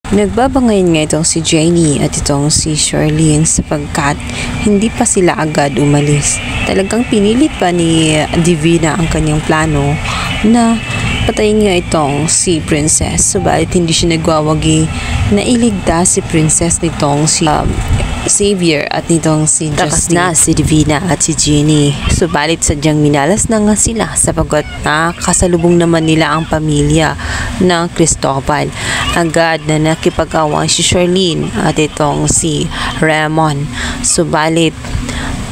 Nagbabangayan nga itong si Jenny at itong si Charlene sapagkat hindi pa sila agad umalis. Talagang pinilit pa ni Divina ang kanyang plano na patayin nga itong si Princess. Subalit hindi siya nagwawagi na iligtas si Princess nitong si Xavier at nitong si Takas na si Divina at si Jenny. Subalit sadyang minalas na nga sila sapagkat kasalubong naman nila ang pamilya ng Cristobal. Agad na nakipag-awang si Charlene at itong si Ramon. Subalit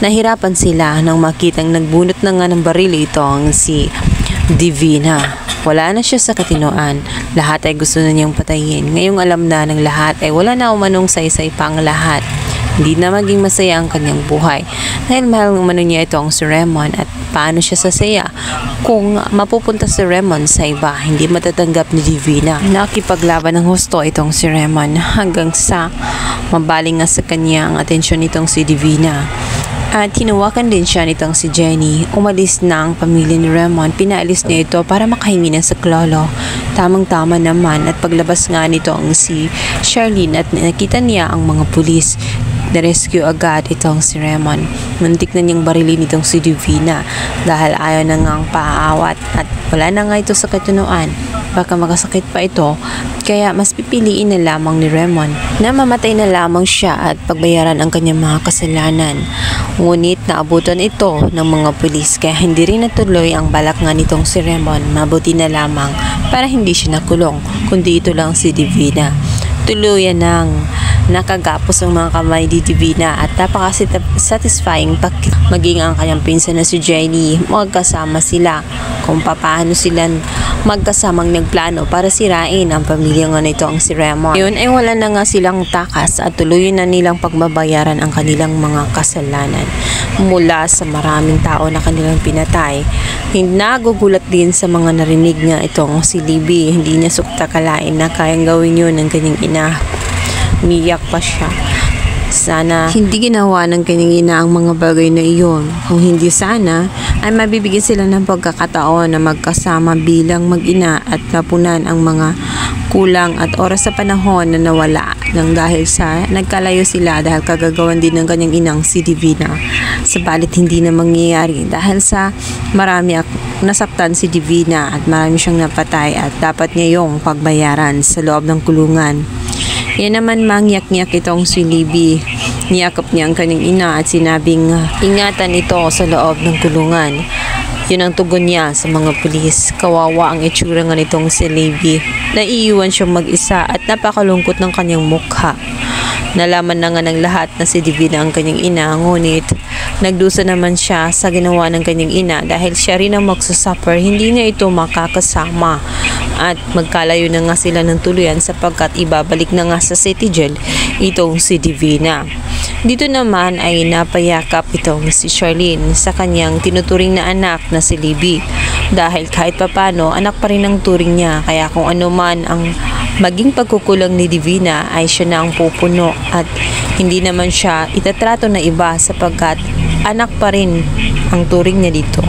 nahirapan sila nang makitang nagbunot na nga ng baril itong si Divina. Wala na siya sa katinoan. Lahat ay gusto na niyang patayin. Ngayong alam na ng lahat ay wala na umanong saysay pa ang lahat. Hindi na maging masaya ang kanyang buhay. Dahil mahal umano niya itong si Ramon at paano siya sasaya kung mapupunta si Ramon sa iba. Hindi matatanggap ni Divina. Nakipaglaban ng husto itong si Ramon hanggang sa mabaling nga sa kanya ang atensyon nitong si Divina. At hinawakan din siya nitong si Jenny. Umalis na ang pamilya ni Ramon. Pinaalis niya ito para makahingi na sa klolo. Tamang-tama naman at paglabas nga nitong si Charlene at nakita niya ang mga pulis. Na-rescue agad itong si Ramon. Muntik na niyang barilin itong si Divina dahil ayaw na ngang paaawat at wala na nga ito sa katunuan. Baka makasakit pa ito, kaya mas pipiliin na lamang ni Ramon na mamatay na lamang siya at pagbayaran ang kanyang mga kasalanan. Ngunit naabutan ito ng mga pulis kaya hindi rin natuloy ang balak nga nitong si Ramon. Mabuti na lamang para hindi siya nakulong, kundi ito lang si Divina. Tuluyan ng nakagapos ang mga kamay ni Divina at napaka-satisfying maging ang kanyang pinsan na si Jenny. Magkasama sila kung paano sila magkasamang nagplano para sirain ang pamilya nga nito ang si Ramon. Yun ay wala na nga silang takas at tuloy na nilang pagbabayaran ang kanilang mga kasalanan. Mula sa maraming tao na kanilang pinatay, nagugulat din sa mga narinig nga itong si Libby. Hindi niya sukta-kalain na kayang gawin yun ng kanyang ina. Umiyak pa siya. Sana hindi ginawa ng kanyang ina ang mga bagay na iyon. Kung hindi sana, ay mabibigyan sila ng pagkakataon na magkasama bilang mag-ina at napunan ang mga kulang at oras sa panahon na nawala nang dahil sa nagkalayo sila dahil kagagawan din ng kanyang inang si Divina. Sabalit hindi na mangyayari dahil sa marami nasaktan si Divina at marami siyang napatay at dapat niya yung pagbayaran sa loob ng kulungan. Yan naman mangyak-nyak itong si Libby. Niyakap niya ang kanyang ina at sinabing ingatan ito sa loob ng kulungan. Yun ang tugon niya sa mga pulis. Kawawa ang itsura nga nitong si Libby. Naiiwan siyang mag-isa at napakalungkot ng kanyang mukha. Nalaman na nga ng lahat na si Divina ang kanyang ina, ngunit nagdusa naman siya sa ginawa ng kanyang ina dahil siya rin ang magsusuffer. Hindi niya ito makakasama at magkalayo na nga sila ng tuluyan sapagkat ibabalik na nga sa city jail itong si Divina. Dito naman ay napayakap itong si Charlene sa kanyang tinuturing na anak na si Libby dahil kahit papano anak pa rin ang turing niya, kaya kung ano man ang maging pagkukulang ni Divina ay siya na ang pupuno at hindi naman siya itatrato na iba sapagkat anak pa rin ang turing niya dito.